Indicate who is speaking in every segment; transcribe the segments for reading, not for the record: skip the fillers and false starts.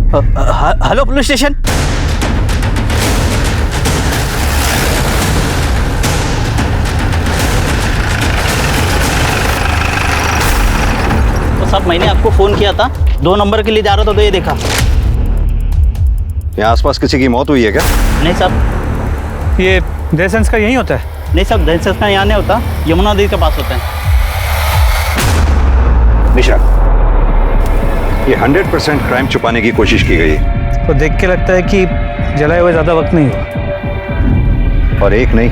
Speaker 1: Hello police station. तो साहब मैंने आपको फोन किया था, 2 नंबर के लिए जा रहा था तो ये देखा।
Speaker 2: यहाँ आसपास किसी की मौत हुई है क्या?
Speaker 1: नहीं साहब।
Speaker 3: ये दहसंस का यही होता है?
Speaker 1: नहीं साहब, दहशत का यहाँ नहीं होता, यमुना नदी के पास होता है।
Speaker 2: निशा, ये 100% क्राइम छुपाने की कोशिश की गई है।
Speaker 3: तो देख के लगता है कि जलाए हुए ज्यादा वक्त नहीं हुआ।
Speaker 2: और एक नहीं,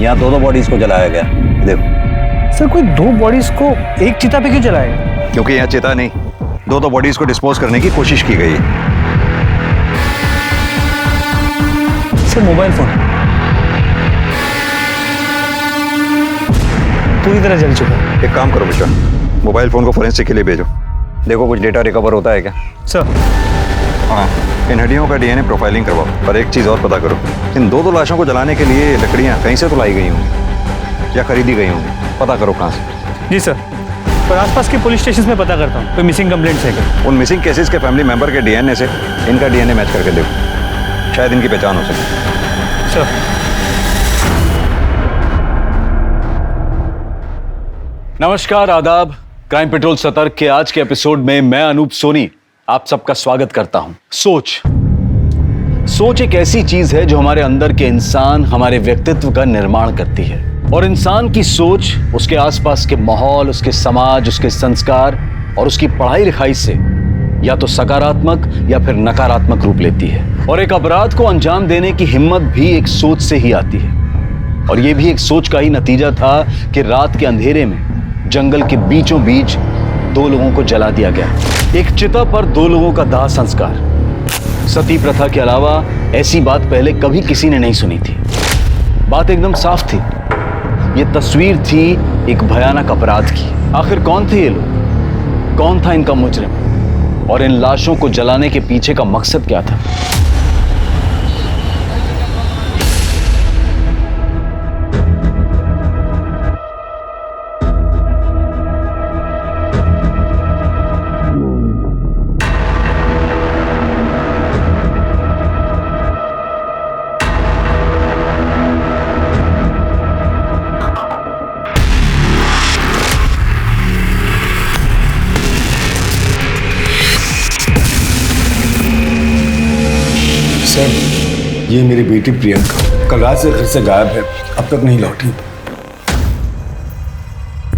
Speaker 2: यहाँ 2 बॉडीज को जलाया गया। देखो
Speaker 3: सर, कोई 2 बॉडीज को एक चिता पे क्यों जलाएगा?
Speaker 2: क्योंकि यहाँ चिता नहीं, 2 बॉडीज को डिस्पोज करने की कोशिश की गई है।
Speaker 3: सर मोबाइल फोन पूरी तरह जल चुका है।
Speaker 2: एक काम करो मिश्रा, मोबाइल फोन को फोरेंसिक के लिए भेजो। देखो कुछ डेटा रिकवर होता है क्या?
Speaker 3: सर
Speaker 2: हाँ, इन हड्डियों का डीएनए प्रोफाइलिंग करवाओ। और एक चीज़ और पता करो, इन 2 लाशों को जलाने के लिए लकड़ियाँ कहीं से तो लाई गई होंगी या खरीदी गई होंगी। पता करो कहाँ से।
Speaker 3: जी सर, पर आसपास के पुलिस स्टेशन में पता करता हूँ कोई मिसिंग कंप्लेंट्स है क्या।
Speaker 2: उन मिसिंग केसेस के फैमिली मेंबर के डीएनए से इनका डीएनए मैच करके देखो, शायद इनकी पहचान हो सके।
Speaker 3: सर
Speaker 4: नमस्कार, आदाब। क्राइम पेट्रोल सतर्क के आज के एपिसोड में मैं अनूप सोनी आप सबका स्वागत करता हूं। सोच एक ऐसी चीज है जो हमारे अंदर के इंसान, हमारे व्यक्तित्व का निर्माण करती है। और इंसान की सोच उसके आसपास के माहौल, उसके समाज, उसके संस्कार और उसकी पढ़ाई लिखाई से या तो सकारात्मक या फिर नकारात्मक रूप लेती है। और एक अपराध को अंजाम देने की हिम्मत भी एक सोच से ही आती है। और यह भी एक सोच का ही नतीजा था कि रात के अंधेरे में जंगल के बीचों बीच 2 लोगों को जला दिया गया। एक चिता पर 2 लोगों का दाह संस्कार। सती प्रथा के अलावा ऐसी बात पहले कभी किसी ने नहीं सुनी थी। बात एकदम साफ थी, ये तस्वीर थी एक भयानक अपराध की। आखिर कौन थे ये लोग? कौन था इनका मुजरिम? और इन लाशों को जलाने के पीछे का मकसद क्या था?
Speaker 5: सर, ये मेरी बेटी प्रियंका कल रात से घर से गायब है, अब तक नहीं लौटी।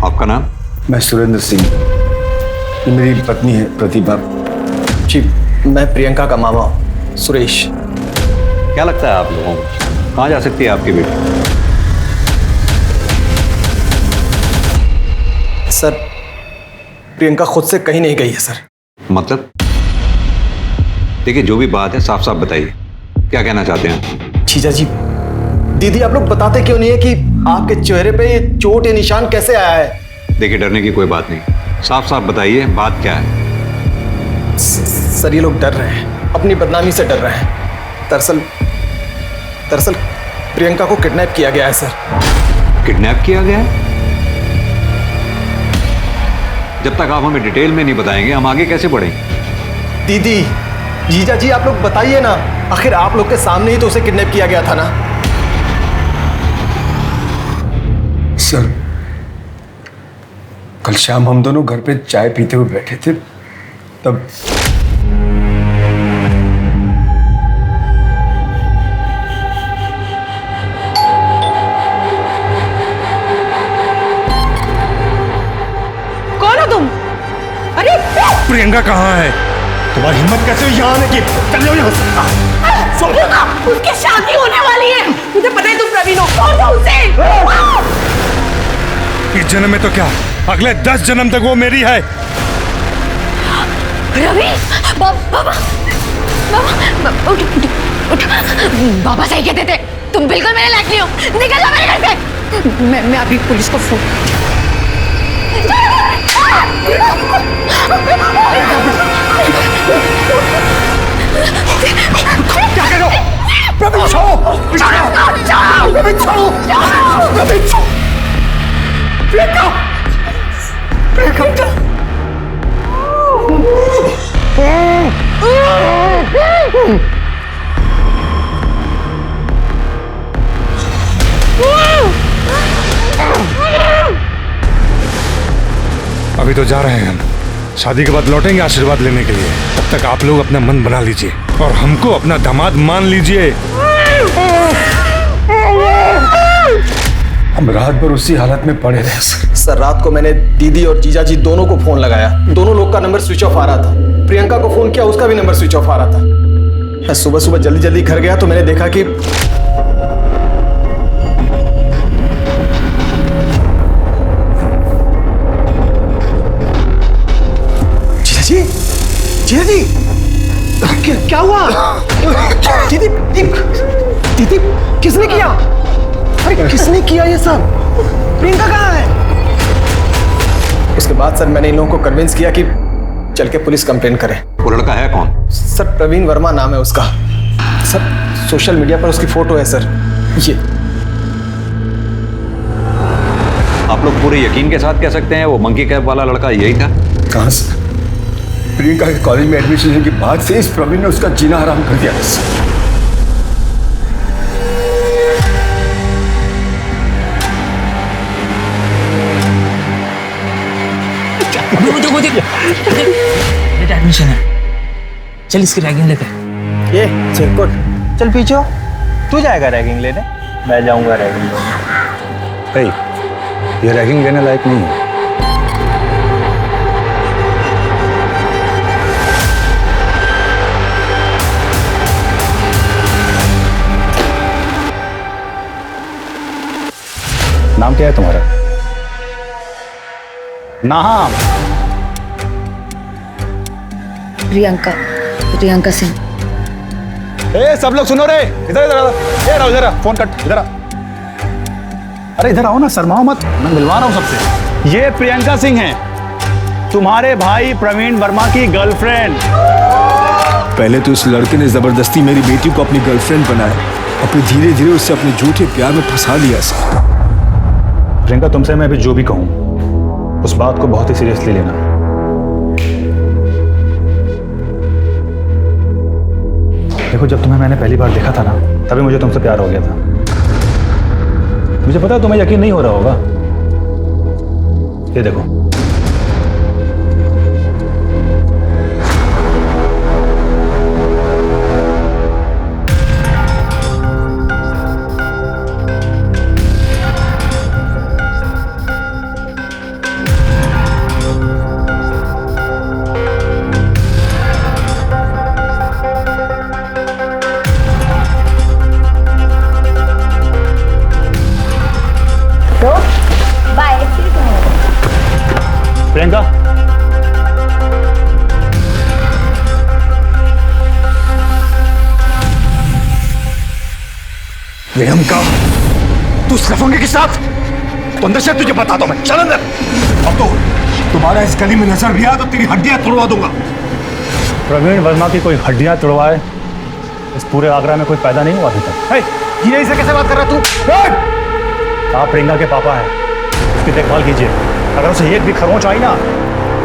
Speaker 2: आपका नाम?
Speaker 5: मैं सुरेंद्र सिंह, ये मेरी पत्नी है प्रतिभा।
Speaker 6: जी, मैं प्रियंका का मामा सुरेश।
Speaker 2: क्या लगता है आप लोगों को कहाँ जा सकती है आपकी बेटी?
Speaker 6: सर, प्रियंका खुद से कहीं नहीं गई है सर।
Speaker 2: मतलब? देखिए, जो भी बात है साफ साफ बताइए, क्या कहना चाहते हैं?
Speaker 6: जीजा जी, दीदी आप लोग बताते क्यों नहीं है कि आपके चेहरे पे ये चोट या निशान कैसे आया है?
Speaker 2: देखिए, डरने की कोई बात नहीं, साफ साफ बताइए बात क्या है।
Speaker 6: सर, ये लोग डर रहे हैं, अपनी बदनामी से डर रहे हैं। दरअसल प्रियंका को किडनैप किया गया है सर।
Speaker 2: किडनैप किया गया है? जब तक आप हमें डिटेल में नहीं बताएंगे हम आगे कैसे बढ़ेंगे?
Speaker 6: दीदी, जीजा जी आप लोग बताइए ना, आखिर आप लोग के सामने ही तो उसे किडनैप किया गया था ना।
Speaker 5: सर, कल शाम हम दोनों घर पे चाय पीते हुए बैठे थे, तब
Speaker 7: कौन हो तुम? अरे
Speaker 5: प्रियंका कहाँ है? तुम्हारी हिम्मत कैसे हुई यहाँ आने की? चल जाओ यहाँ से।
Speaker 7: उसकी शादी होने वाली है, मुझे पता है तुम प्रवीण हो। कौन हो उसे?
Speaker 5: इस जन्म में तो क्या, अगले 10 जन्म तक वो मेरी है।
Speaker 7: रवि, बाबा, उठ उठ उठ। बाबा सही कहते थे, तुम बिल्कुल मेरे लायक नहीं हो। निकल जाओ मेरे घर से। मैं अभी पुलिस को फोन।
Speaker 5: क्या कर रहे हो? प्रवीण छोड़ो! प्रवीण छोड़ो! प्रवीण छोड़ो! प्रियंका! प्रियंका! अभी तो जा रहे हैं हम, शादी के बाद लौटेंगे आशीर्वाद लेने के लिए। तब तक आप लोग अपना मन बना लीजिए और हमको अपना दामाद मान लीजिए। हम रात भर उसी हालत में पड़े रहे सर।
Speaker 6: सर रात को मैंने दीदी और जीजा जी दोनों को फोन लगाया, दोनों लोग का नंबर स्विच ऑफ आ रहा था। प्रियंका को फोन किया, उसका भी नंबर स्विच ऑफ आ रहा था। मैं सुबह सुबह जल्दी जल्दी घर गया तो मैंने देखा कि जीजा जी क्या हुआ? दीदी दीदी किसने किया? अरे किसने किया ये सब? प्रियंका कहाँ है? उसके बाद सर मैंने इन लोगों को कन्विंस किया कि चल के पुलिस कंप्लेन करें।
Speaker 2: वो लड़का है कौन?
Speaker 6: सर प्रवीण वर्मा नाम है उसका। सर सोशल मीडिया पर उसकी फोटो है सर, ये।
Speaker 2: आप लोग पूरे यकीन के साथ कह सकते हैं वो मंकी कैप वाला लड़का यही था?
Speaker 5: कहाँ से? प्रियंका के कॉलेज में एडमिशन लेने के बाद से इस प्रवीण ने उसका जीना हराम कर दिया।
Speaker 8: बेटा एडमिशन है, चल इसकी रैगिंग लेते हैं।
Speaker 6: ये चिरकुट
Speaker 1: चल पीछे हो। तू जाएगा रैगिंग लेने? मैं जाऊंगा रैगिंग लेने।
Speaker 5: ये रैगिंग लेने लायक नहीं है।
Speaker 3: नाम क्या है तुम्हारा? नाम?
Speaker 7: प्रियंका सिंह।
Speaker 3: ए सब लोग सुनो रे, इधर इधर आओ। ए राव इधर, फोन कट, इधर आ। अरे इधर आओ ना, शर्माओ मत, मैं मिलवा रहा हूं सबसे। ये प्रियंका सिंह हैं, तुम्हारे भाई प्रवीण वर्मा की गर्लफ्रेंड।
Speaker 5: पहले तो इस लड़के ने जबरदस्ती मेरी बेटी को अपनी गर्लफ्रेंड बनाया और फिर धीरे धीरे उससे अपने झूठे प्यार में फंसा लिया सर।
Speaker 3: प्रियंका, तुमसे मैं अभी जो भी कहूं उस बात को बहुत ही सीरियसली लेना। देखो, जब तुम्हें मैंने पहली बार देखा था ना, तभी मुझे तुमसे प्यार हो गया था। मुझे पता है तुम्हें यकीन नहीं हो रहा होगा। ये देखो, प्रियंका,
Speaker 5: प्रियंका, तू उस लफंगे के साथ? तो अंदर से तुझे बताता हूं मैं, चल अंदर। अब तो तुम्हारा इस गली में नजर भी आया तो तेरी हड्डियां तोड़वा दूंगा।
Speaker 3: प्रवीण वर्मा की कोई हड्डियां तोड़वाए इस पूरे आगरा में कोई पैदा नहीं हुआ अभी तक।
Speaker 5: ये से कैसे बात कर रहा तू?
Speaker 3: आप प्रियंका के पापा हैं, उसकी देखभाल कीजिए। अगर उसे एक भी खरोंच आई ना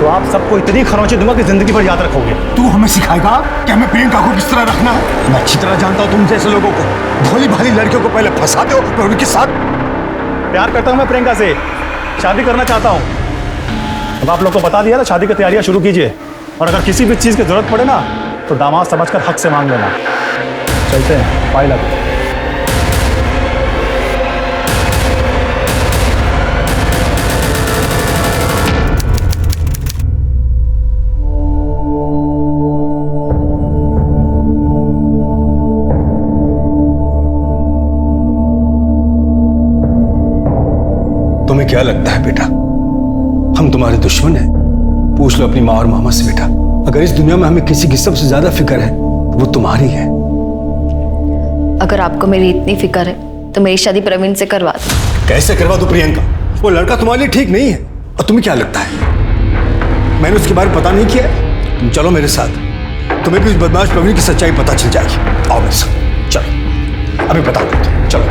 Speaker 3: तो आप सबको इतनी खरोंचें दूंगा कि जिंदगी भर याद रखोगे।
Speaker 5: तू हमें सिखाएगा कि हमें प्रियंका को किस तरह रखना है? मैं अच्छी तरह जानता हूं तुम जैसे लोगों को, भोली भाली लड़कियों को पहले फंसाते हो फिर उनके साथ।
Speaker 3: प्यार करता हूं मैं प्रियंका से, शादी करना चाहता हूं। अब आप लोग को बता दिया ना, शादी की तैयारियां शुरू कीजिए। और अगर किसी भी चीज़ की जरूरत पड़े ना तो दामाद समझकर हक से मांग लेना। चलते हैं, पाई लग।
Speaker 5: तुम्हें क्या लगता है बेटा, हम तुम्हारे दुश्मन हैं? पूछ लो अपनी माँ और मामा से बेटा। अगर इस दुनिया में हमें किसी की सबसे ज्यादा फिक्र है तो वो तुम्हारी है।
Speaker 7: अगर आपको मेरी इतनी फिक्र है तो मेरी शादी प्रवीण से करवा दो।
Speaker 5: कैसे करवा दो प्रियंका? वो लड़का तुम्हारे लिए ठीक नहीं है। और तुम्हें क्या लगता है मैंने उसके बारे में पता नहीं किया? तुम चलो मेरे साथ, तुम्हें भी उस बदमाश प्रवीण की सच्चाई पता चल जाएगी। आओ मेरे साथ, चलो अभी बता दो। चलो,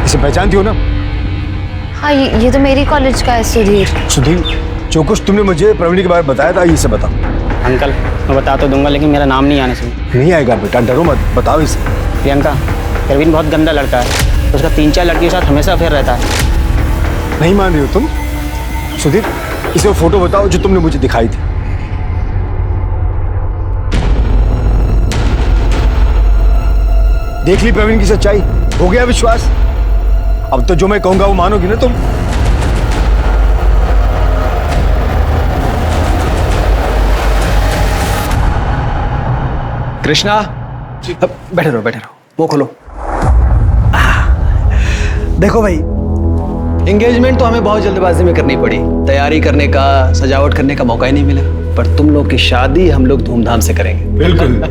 Speaker 5: इसे पहचानती हो ना?
Speaker 7: हाँ, ये तो मेरी कॉलेज का है, सुधीर।
Speaker 5: सुधीर, जो कुछ तुमने मुझे प्रवीण के बारे में बताया था ये से बता।
Speaker 9: अंकल मैं बता तो दूंगा लेकिन मेरा नाम नहीं आने से।
Speaker 5: नहीं आएगा बेटा, डरो मत, बताओ इसे।
Speaker 9: प्रियंका, प्रवीण बहुत गंदा लड़का है, उसका 3-4 लड़कियों के साथ हमेशा अफेयर रहता है।
Speaker 5: नहीं मान रही हो तुम? सुधीर, इसे वो फोटो बताओ जो तुमने मुझे दिखाई थी। देख ली प्रवीण की सच्चाई, हो गया विश्वास? अब तो जो मैं कहूंगा वो मानोगी ना तुम?
Speaker 1: कृष्णा, बैठे रहो, वो खोलो। देखो भाई, एंगेजमेंट तो हमें बहुत जल्दबाजी में करनी पड़ी, तैयारी करने का, सजावट करने का मौका ही नहीं मिला, पर तुम लोग की शादी हम लोग धूमधाम से करेंगे।
Speaker 5: बिल्कुल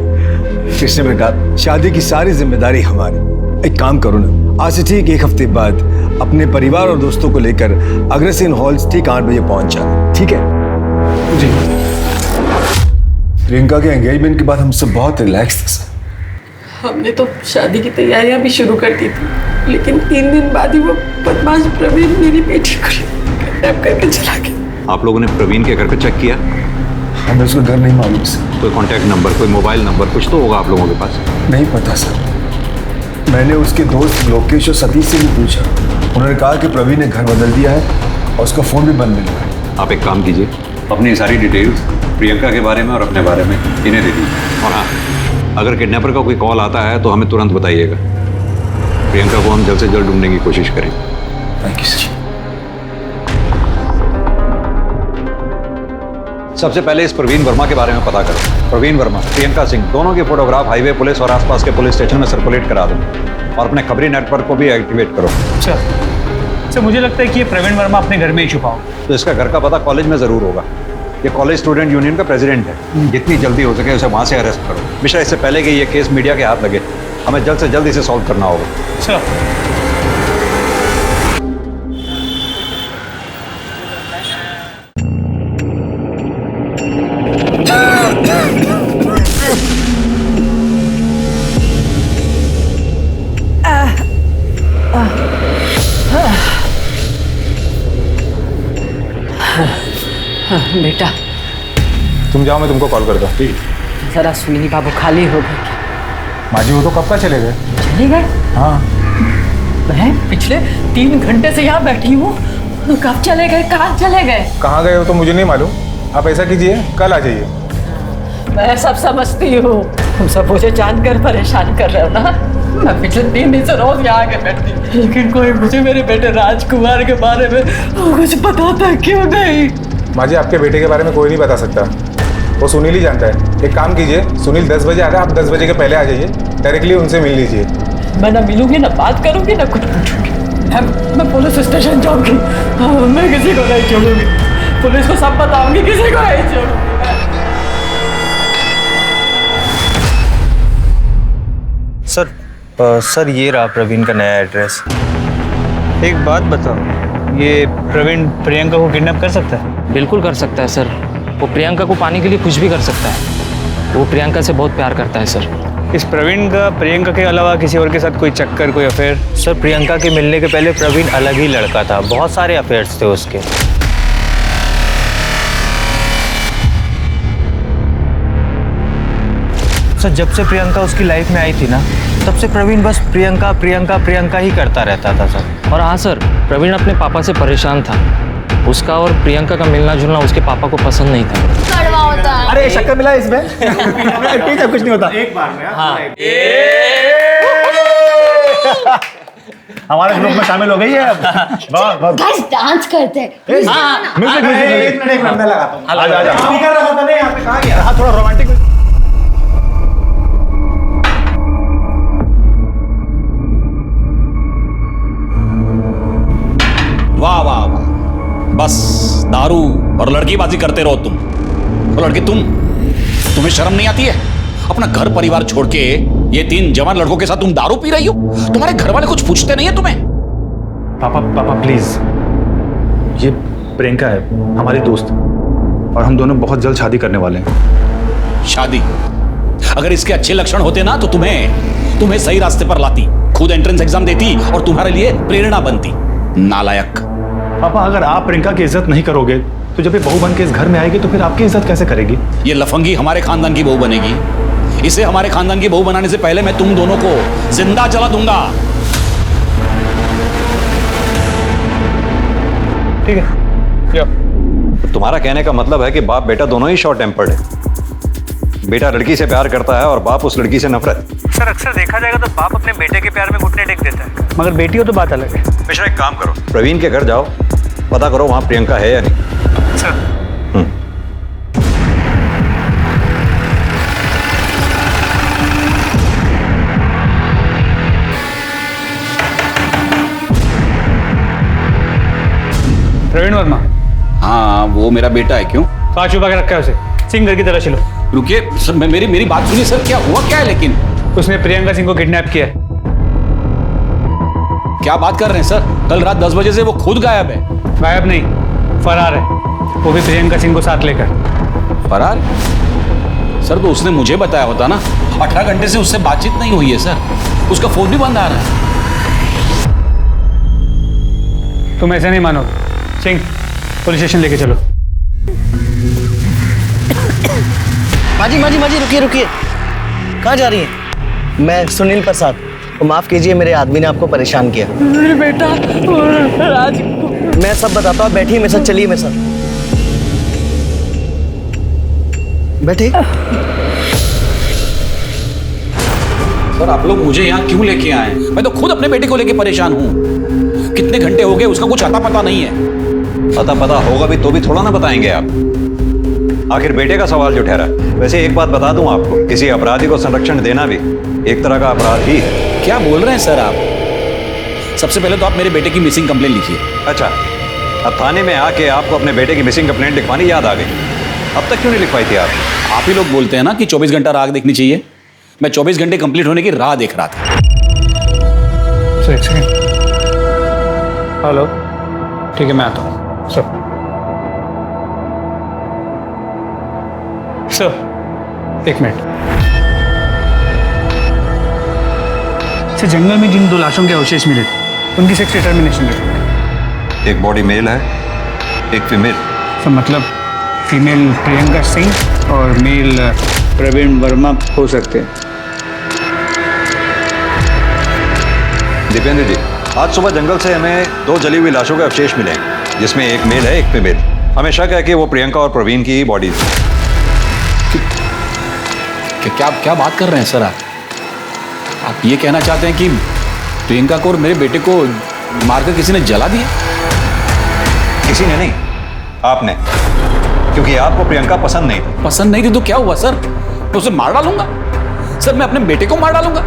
Speaker 5: कृष्ण बेटा, शादी की सारी जिम्मेदारी हमारी। एक काम करो ना, आज से ठीक 1 हफ्ते बाद अपने परिवार और दोस्तों को लेकर अग्रसेन हॉल्स ठीक 8 बजे पहुंच जाना, ठीक है? जी। प्रियंका के एंगेजमेंट के बाद हम सब बहुत रिलैक्स थे सर।
Speaker 10: हमने तो शादी की तैयारियां भी शुरू कर दी थी, लेकिन 3 दिन बाद ही वो बदमाश प्रवीण मेरी बेटी को किडनैप करके चला गया।
Speaker 2: आप लोगों ने प्रवीण के घर पे चेक किया?
Speaker 5: हमें उसका घर नहीं मालूम सर।
Speaker 2: कोई कांटेक्ट नंबर, कोई मोबाइल नंबर कुछ तो होगा आप लोगों के पास?
Speaker 5: नहीं पता सर। मैंने उसके दोस्त लोकेश और सतीश से भी पूछा, उन्होंने कहा कि प्रवीण ने घर बदल दिया है और उसका फोन भी बंद मिल रहा है।
Speaker 2: आप एक काम कीजिए, अपनी सारी डिटेल्स प्रियंका के बारे में और अपने बारे में इन्हें दे दीजिए। और हाँ, अगर किडनैपर का कोई कॉल आता है तो हमें तुरंत बताइएगा। प्रियंका को हम जल्द से जल्द ढूंढने की कोशिश करेंगे।
Speaker 5: Thank you sir.
Speaker 2: सबसे पहले इस प्रवीण वर्मा के बारे में पता करो। प्रवीण वर्मा, प्रियंका सिंह, दोनों के फोटोग्राफ हाईवे पुलिस और आसपास के पुलिस स्टेशन में सर्कुलेट करा दो और अपने खबरी नेटवर्क को भी एक्टिवेट करो।
Speaker 1: अच्छा, मुझे लगता है कि ये प्रवीण वर्मा अपने घर में ही छुपा हो।
Speaker 2: तो इसका घर का पता कॉलेज में जरूर होगा। ये कॉलेज स्टूडेंट यूनियन का प्रेसिडेंट है। जितनी जल्दी हो सके उसे वहां से अरेस्ट करो। मिश्रा, इससे पहले कि ये केस मीडिया के हाथ लगे, हमें जल्द से जल्द इसे सॉल्व करना होगा।
Speaker 1: अच्छा।
Speaker 10: बेटा
Speaker 3: तुम जाओ, मैं तुमको कॉल करता हूँ।
Speaker 10: जरा सुनी बाबू खाली हो गए।
Speaker 3: माँ जी वो तो कब का चले गए?
Speaker 10: चले गए?
Speaker 3: हाँ।
Speaker 10: मैं पिछले 3 घंटे से यहाँ बैठी हूँ, कब चले गए, कहाँ चले गए?
Speaker 3: कहाँ गए हो तो मुझे नहीं मालूम। आप ऐसा कीजिए, कल आ जाइए।
Speaker 10: मैं सब समझती हूँ, तुम सब मुझे जानकर परेशान कर रहे हो ना। मैं पिछले 3 दिन से रोज यहाँ आके बैठती, लेकिन कोई मुझे मेरे बेटे राजकुमार के बारे में कुछ बताता क्यों नहीं?
Speaker 3: माँ जी आपके बेटे के बारे में कोई नहीं बता सकता, वो सुनील ही जानता है। एक काम कीजिए, सुनील 10 बजे आ रहा है, आप 10 बजे के पहले आ जाइए, डायरेक्टली उनसे मिल लीजिए।
Speaker 10: मैं ना मिलूंगी, ना बात करूंगी, ना कुछ पूछूंगी। मैं पुलिस स्टेशन जाऊंगी, मैं किसी को नहीं छोड़ूंगी, पुलिस को सब बताऊंगी, किसी को नहीं छोड़ूंगी।
Speaker 1: सर ये रहा प्रवीण का नया एड्रेस। एक बात बताओ, ये प्रवीण प्रियंका को किडनैप कर सकता है?
Speaker 8: बिल्कुल कर सकता है सर। वो प्रियंका को पाने के लिए कुछ भी कर सकता है। वो प्रियंका से बहुत प्यार करता है सर।
Speaker 1: इस प्रवीण का प्रियंका के अलावा किसी और के साथ कोई चक्कर, कोई अफेयर? सर प्रियंका के मिलने के पहले प्रवीण अलग ही लड़का था, बहुत सारे अफेयर्स थे उसके। सर जब से प्रियंका उसकी लाइफ में आई थी ना, तब से प्रवीण बस प्रियंका प्रियंका प्रियंका ही करता रहता था सर।
Speaker 8: और हाँ सर, प्रवीण अपने पापा से परेशान था। उसका और प्रियंका का मिलना जुलना उसके पापा को पसंद नहीं था।
Speaker 7: कड़वा होता है।
Speaker 6: अरे शक्कर मिला इसमें? ठीक है, कुछ नहीं होता। एक बार में हाँ। हमारे ग्रुप में शामिल हो गई है अब।
Speaker 7: गाइस डांस करते हैं।
Speaker 6: हाँ, म्यूजिक एक मिनट मैं लगाता हूँ। आजा। स्पीकर रखा था नहीं यहाँ पे, कहाँ गया? हाँ थोड़ा रोमांटिक।
Speaker 11: वाह वाह वाह, बस दारू और लड़कीबाजी करते रहो तुम। और लड़के तुम्हें शर्म नहीं आती है? अपना घर परिवार छोड़ के ये 3 जवान लड़कों के साथ तुम दारू पी रही हो? तुम्हारे घर वाले कुछ पूछते नहीं है तुम्हें?
Speaker 3: पापा प्लीज, ये प्रियंका है हमारी दोस्त, और हम दोनों बहुत जल्द शादी करने वाले हैं।
Speaker 11: शादी? अगर इसके अच्छे लक्षण होते ना तो तुम्हें सही रास्ते पर लाती, खुद एंट्रेंस एग्जाम देती और तुम्हारे लिए प्रेरणा बनती। नालायक।
Speaker 3: पापा अगर आप प्रियंका की इज्जत नहीं करोगे तो जब ये बहू बन के इस घर में आएगी तो फिर आपकी इज्जत कैसे करेगी?
Speaker 11: ये लफंगी हमारे खानदान की बहू बनेगी। इसे हमारे खानदान की बहू बनाने से पहले मैं तुम दोनों को जिंदा जला दूंगा।
Speaker 3: ठीक है, या
Speaker 2: तुम्हारा कहने का मतलब है कि बाप बेटा दोनों ही शॉर्ट टेम्पर्ड है। बेटा लड़की से प्यार करता है और बाप उस लड़की से नफरत।
Speaker 6: सर अक्सर देखा जाएगा तो बाप अपने बेटे के प्यार में घुटने टेक देता है।
Speaker 9: मगर बेटी हो तो बात अलग है।
Speaker 2: मिश्रा एक काम करो, प्रवीण के घर जाओ, पता करो वहां प्रियंका है या नहीं।
Speaker 6: सर
Speaker 3: प्रवीण वर्मा।
Speaker 11: हाँ वो मेरा बेटा है। क्यों?
Speaker 3: कहाँ छुपा के रखा है उसे? सिंह घर की तरह चलो।
Speaker 11: रुकिए सर, मेरी बात सुनिए सर। क्या हुआ क्या है? लेकिन
Speaker 3: उसने प्रियंका सिंह को किडनैप किया है।
Speaker 11: क्या बात कर रहे हैं सर? कल रात 10 बजे से वो खुद गायब है।
Speaker 3: गायब नहीं, फरार है, वो भी प्रियंका सिंह को साथ लेकर।
Speaker 11: फरार? सर तो उसने मुझे बताया होता ना। 18 घंटे से उससे बातचीत नहीं हुई है सर। उसका फोन भी बंद आ रहा है।
Speaker 3: तुम ऐसे नहीं मानो। सिंह, पुलिस स्टेशन लेके चलो।
Speaker 9: माजी माजी माजी, रुकिए रुकिए। कहाँ जा रही हैं? मैं सुनील प्रसाद। तो माफ कीजिए, मेरे आदमी ने आपको परेशान किया।
Speaker 10: मेरे बेटा राज
Speaker 9: मैं सब बताता हूँ, बैठिए मेरे साथ, चलिए मेरे साथ, बैठिए।
Speaker 11: सर आप लोग मुझे यहाँ क्यों लेके आए? मैं तो खुद अपने बेटे को लेके परेशान हूँ। कितने घंटे हो गए, उसका कुछ अता पता नहीं है।
Speaker 2: अता पता होगा भी तो भी थोड़ा ना बताएंगे आप। आखिर बेटे का सवाल जो ठहरा। वैसे एक बात बता दूं आपको, किसी अपराधी को संरक्षण देना भी एक तरह का अपराध ही है।
Speaker 11: क्या बोल रहे हैं सर आप? सबसे पहले तो आप मेरे बेटे की मिसिंग कंप्लेंट लिखिए।
Speaker 2: अच्छा, अब थाने में आके आपको अपने बेटे की मिसिंग कंप्लेंट लिखवानी याद आ गई। अब तक क्यों नहीं लिखवाई थी आप
Speaker 11: ही लोग बोलते हैं ना कि 24 घंटा राह देखनी चाहिए। मैं 24 घंटे कंप्लीट होने की राह देख रहा था।
Speaker 3: हेलो, ठीक है मैं आता हूँ। सर एक मिनट। सर जंगल में जिन 2 लाशों के अवशेष मिले थे उनकी सेक्स डिटर्मिनेशन है।
Speaker 2: एक बॉडी मेल है, एक फीमेल।
Speaker 3: सर मतलब फीमेल प्रियंका सिंह और मेल प्रवीण वर्मा हो सकते हैं।
Speaker 2: दीपेंद्र जी, आज सुबह जंगल से हमें 2 जली हुई लाशों के अवशेष मिले हैं, जिसमें एक मेल है एक फीमेल। हमें शक है कि वो प्रियंका और प्रवीण की ही बॉडी थी।
Speaker 11: क्या बात कर रहे हैं सर आप ये कहना चाहते हैं कि प्रियंका को और मेरे बेटे को मारकर किसी ने जला दिया?
Speaker 2: किसी ने नहीं, आपने। क्योंकि आपको प्रियंका पसंद नहीं थी।
Speaker 11: पसंद नहीं थी तो क्या हुआ सर? मैं उसे मार डालूंगा सर? मैं अपने बेटे को मार डालूंगा?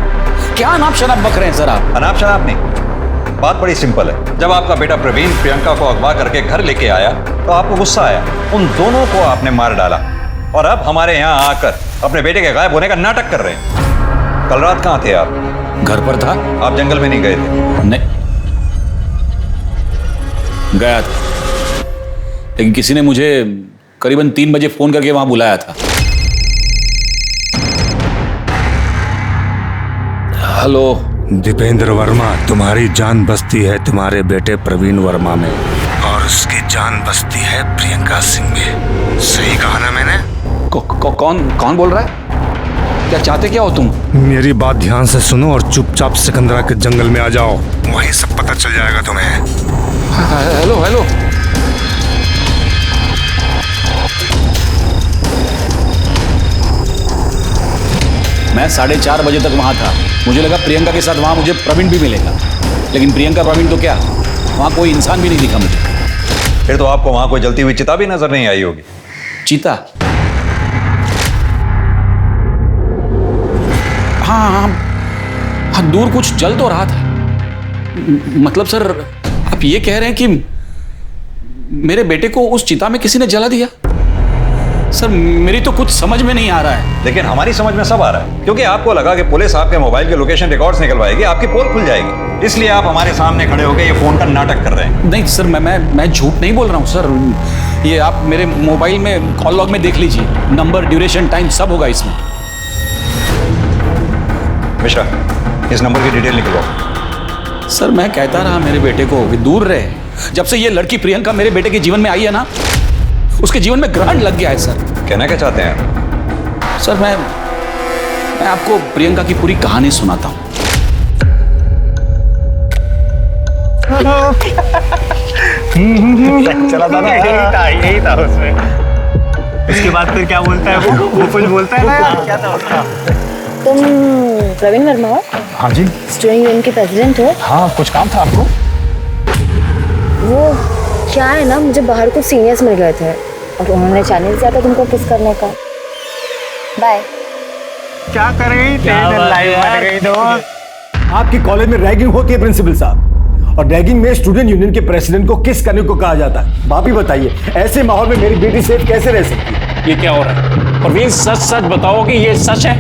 Speaker 11: क्या अनाप शनाप बक रहे हैं सर आप?
Speaker 2: अनाप शनाप नहीं, बात बड़ी सिंपल है। जब आपका बेटा प्रवीण प्रियंका को अगवा करके घर लेके आया तो आपको गुस्सा आया, उन दोनों को आपने मार डाला और अब हमारे यहाँ आकर अपने बेटे के गायब होने का नाटक कर रहे हैं। कल रात कहाँ थे आप?
Speaker 11: घर पर था।
Speaker 2: आप जंगल में नहीं गए थे?
Speaker 11: नहीं गया था, लेकिन किसी ने मुझे करीबन 3 बजे फोन करके वहां बुलाया था। हेलो
Speaker 5: दीपेंद्र वर्मा, तुम्हारी जान बसती है तुम्हारे बेटे प्रवीण वर्मा में और उसकी जान बसती है प्रियंका सिंह में। सही कहा ना मैंने?
Speaker 11: कौन बोल रहा है? क्या चाहते क्या हो तुम?
Speaker 5: मेरी बात ध्यान से सुनो और चुपचाप सिकंदरा के जंगल में आ जाओ, वहीं सब पता चल जाएगा तुम्हें।
Speaker 11: हेलो हेलो, मैं 4:30 बजे तक वहां था। मुझे लगा प्रियंका के साथ वहां मुझे प्रवीण भी मिलेगा, लेकिन प्रियंका प्रवीण तो क्या, वहां कोई इंसान भी नहीं दिखा मुझे।
Speaker 2: फिर तो आपको वहां कोई जलती हुई चिता भी नजर नहीं आई होगी।
Speaker 11: चीता? हाँ, दूर कुछ जल तो रहा था। मतलब सर आप ये कह रहे हैं कि मेरे बेटे को उस चिता में किसी ने जला दिया? सर मेरी तो कुछ समझ में नहीं आ रहा है।
Speaker 2: लेकिन हमारी समझ में सब आ रहा है, क्योंकि आपको लगा कि पुलिस आपके मोबाइल के लोकेशन रिकॉर्ड्स निकलवाएगी, आपकी पोल खुल जाएगी, इसलिए आप हमारे सामने खड़े होकर ये फोन का नाटक कर रहे हैं।
Speaker 11: नहीं सर, मैं झूठ नहीं बोल रहा हूँ सर। ये आप मेरे मोबाइल में कॉल लॉग में देख लीजिए, नंबर, ड्यूरेशन, टाइम सब होगा इसमें।
Speaker 2: मिश्रा, इस नंबर की डिटेल निकलवाओ।
Speaker 11: सर मैं कहता रहा मेरे बेटे को कि दूर रहे। जब से ये लड़की प्रियंका मेरे बेटे के जीवन में आई है ना, उसके जीवन में ग्रहण लग गया है सर।
Speaker 2: कहना क्या चाहते हैं आप?
Speaker 11: सर मैं आपको प्रियंका की पूरी कहानी सुनाता हूँ।
Speaker 3: चला था ना, यही था उसमें। उसके बाद फिर क्या बोलता है वो कुछ बोलता है ना, क्या था उसका?
Speaker 7: तुम प्रवीण वर्मा हो?
Speaker 3: हाँ जी।
Speaker 7: स्टूडेंट यूनियन के प्रेसिडेंट हो?
Speaker 3: हाँ, कुछ काम था आपको?
Speaker 7: वो क्या है ना, मुझे बाहर कुछ सीनियर्स मिल गए थे और उन्होंने चैलेंज दिया था तुमको किस करने का। बाय।
Speaker 3: क्या कर रही थी? लाइव बन गई दोस्त।
Speaker 5: आपके कॉलेज में रैगिंग होती है प्रिंसिपल साहब, और रैगिंग में स्टूडेंट यूनियन के प्रेसिडेंट को किस करने को कहा जाता है? आप ही बताइए, ऐसे माहौल में मेरी बेटी सेफ कैसे रह सकती है?
Speaker 11: ये क्या हो रहा है? परवीन सच सच बताओ कि ये सच है?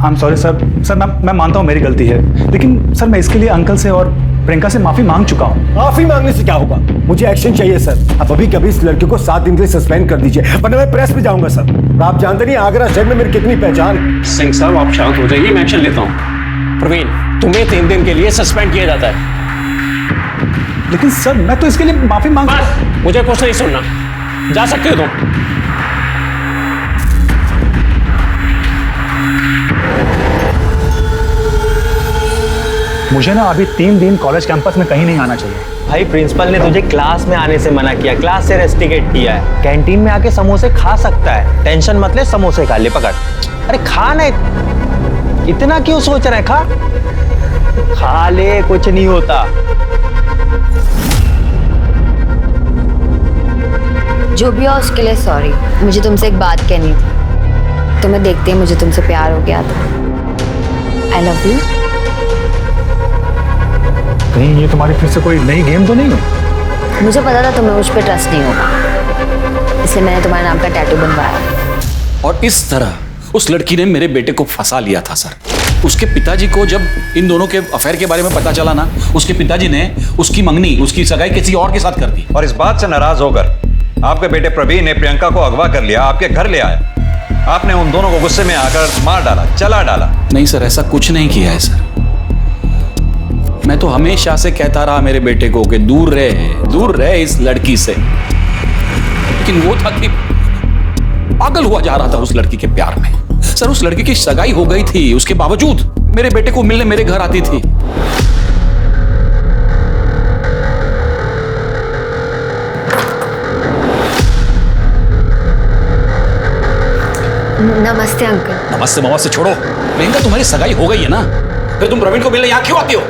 Speaker 3: I am sorry sir. Sir मैं मानता हूँ मेरी गलती है, लेकिन सर मैं इसके लिए अंकल से और प्रियंका से माफी मांग चुका हूँ।
Speaker 5: माफी मांगने से क्या होगा? मुझे एक्शन चाहिए सर। आप अभी कभी इस लड़के को 7 दिन के लिए सस्पेंड कर दीजिए, वरना मैं प्रेस में जाऊंगा सर। आप जानते नहीं आगरा शहर में मेरी कितनी पहचान है।
Speaker 12: सिंह साहब आप शांत हो जाइए, मैं एक्शन लेता हूँ। प्रवीण तुम्हें 3 दिन के लिए सस्पेंड किया जाता है।
Speaker 3: लेकिन सर मैं तो इसके लिए माफी मांग।
Speaker 12: बस मुझे कुछ नहीं सुनना, जा सकते हो तुम।
Speaker 3: मुझे ना अभी 3 दिन कॉलेज कैंपस में कहीं नहीं आना चाहिए।
Speaker 9: भाई प्रिंसिपल ने तुझे क्लास में आने से मना किया, क्लास से रेस्ट्रिकेट किया है। कैंटीन में आके समोसे खा सकता है, टेंशन मत ले, समोसे खा ले, पकड़। अरे खा ना, इतना क्यों सोच रहे हैं? खा ले, कुछ नहीं होता।
Speaker 7: जो भी हो उसके लिए सॉरी। मुझे तुमसे एक बात कहनी थी। तुम्हें देखते ही मुझे तुमसे प्यार हो गया था। I love you.
Speaker 3: कहीं ये तुम्हारी फिर से कोई नई गेम तो नहीं है?
Speaker 7: मुझे पता था तुम्हें मुझ पर ट्रस्ट नहीं होगा, इसलिए मैंने तुम्हारे नाम का टैटू बनवाया।
Speaker 11: और इस तरह उस लड़की ने मेरे बेटे को फंसा लिया था सर। उसके पिताजी को जब इन दोनों के अफेयर के बारे में पता चला ना, उसके पिताजी ने उसकी मंगनी, उसकी सगाई किसी और के साथ कर दी।
Speaker 2: और इस बात से नाराज होकर आपके बेटे प्रवीण ने प्रियंका को अगवा कर लिया, आपके घर ले आया। आपने उन दोनों को गुस्से में आकर मार डाला, चला डाला।
Speaker 11: नहीं सर, ऐसा कुछ नहीं किया है सर। मैं तो हमेशा से कहता रहा मेरे बेटे को कि दूर रहे इस लड़की से, लेकिन वो था कि पागल हुआ जा रहा था उस लड़की के प्यार में। सर उस लड़की की सगाई हो गई थी, उसके बावजूद मेरे बेटे को मिलने मेरे घर आती थी।
Speaker 7: नमस्ते अंकल।
Speaker 11: नमस्ते छोड़ो, प्रियंका तुम्हारी सगाई हो गई है ना, फिर तुम प्रवीण को मिलने यहाँ क्यों आती हो?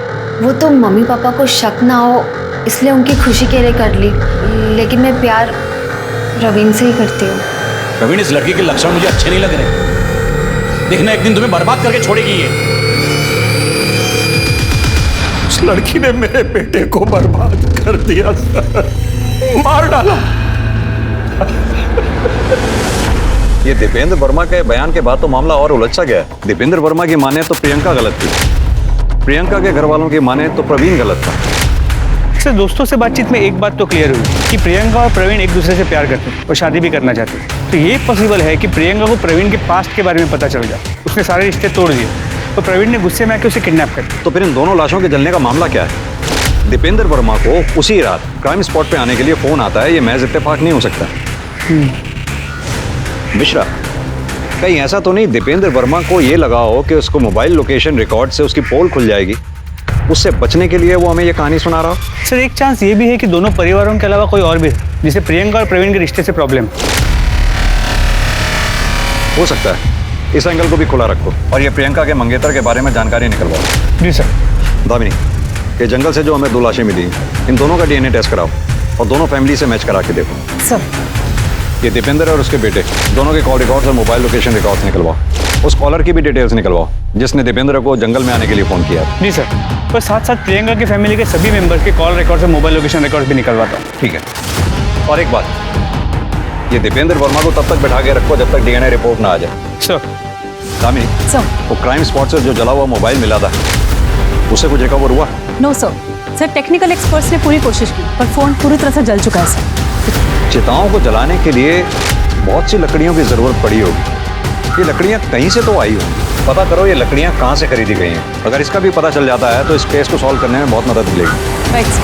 Speaker 7: वो तो मम्मी पापा को शक ना हो इसलिए उनकी खुशी के लिए कर ली, लेकिन मैं प्यार प्रवीण से ही करती हूँ।
Speaker 11: प्रवीण इस लड़की के लक्षण मुझे अच्छे नहीं लग रहे। देखना एक दिन तुम्हें बर्बाद करके छोड़ेगी ये।
Speaker 5: उस लड़की ने मेरे बेटे को बर्बाद कर दिया सर, मार डाला।
Speaker 2: ये दीपेंद्र वर्मा के बयान के बाद तो मामला और उलझा गया। दीपेंद्र वर्मा की माने तो प्रियंका गलत थी, प्रियंका के घर वालों की माने तो प्रवीण गलत था।
Speaker 3: सर दोस्तों से बातचीत में एक बात तो क्लियर हुई कि प्रियंका और प्रवीण एक दूसरे से प्यार करते हैं और शादी भी करना चाहते हैं। तो ये पॉसिबल है कि प्रियंका को प्रवीण के पास्ट के बारे में पता चल जाए, उसने सारे रिश्ते तोड़ दिए तो प्रवीण ने गुस्से में आके उसे किडनैप कर दिया।
Speaker 2: तो फिर इन दोनों लाशों के जलने का मामला क्या है? दीपेंद्र वर्मा को उसी रात क्राइम स्पॉट पे आने के लिए फोन आता है, ये महज इत्तेफाक नहीं हो सकता। मिश्रा, कहीं ऐसा तो नहीं दीपेंद्र वर्मा को ये लगा हो कि उसको मोबाइल लोकेशन रिकॉर्ड से उसकी पोल खुल जाएगी, उससे बचने के लिए वो हमें ये कहानी सुना रहा हो?
Speaker 3: सर एक चांस ये भी है कि दोनों परिवारों के अलावा कोई और भी है जिसे प्रियंका और प्रवीण के रिश्ते से प्रॉब्लम
Speaker 2: हो सकता है। इस एंगल को भी खुला रखो और ये प्रियंका के मंगेतर के बारे में जानकारी निकलवाओ।
Speaker 3: जी सर।
Speaker 2: दामिनी, ये जंगल से जो हमें 2 लाशें मिली, इन दोनों का डीएनए टेस्ट कराओ और दोनों फैमिली से मैच करा के देखो।
Speaker 7: सर
Speaker 2: ये दीपेंद्र और उसके बेटे दोनों के कॉल रिकॉर्ड्स और मोबाइल लोकेशन रिकॉर्ड्स निकलवाओ। उस कॉलर की भी डिटेल्स निकलवाओ जिसने दीपेंद्र को जंगल में आने के लिए फोन किया।
Speaker 3: जी सर, पर साथ साथ प्रियंका की फैमिली के सभी मेंबर्स के कॉल रिकॉर्ड्स और मोबाइल लोकेशन रिकॉर्ड्स भी निकलवाता हूँ।
Speaker 2: ठीक है। और एक बात, ये दीपेंद्र वर्मा को तब तक बैठा के रखो जब तक डीएनए रिपोर्ट ना आ जाए।
Speaker 3: सर।
Speaker 2: दामिनी
Speaker 13: सर,
Speaker 2: वो क्राइम स्पॉट से जो जला हुआ मोबाइल मिला था उससे कुछ रिकवर हुआ?
Speaker 13: नो सर, टेक्निकल एक्सपर्ट्स ने पूरी कोशिश की पर फोन पूरी तरह से जल चुका है सर।
Speaker 2: चिताओं को जलाने के लिए बहुत सी लकड़ियों की जरूरत पड़ी होगी। ये लकड़ियां कहीं से तो आई होंगी। पता करो ये लकड़ियां कहाँ से खरीदी गई हैं। अगर इसका भी पता चल जाता है तो इस केस को सॉल्व करने में बहुत मदद मिलेगी।
Speaker 13: Right sir.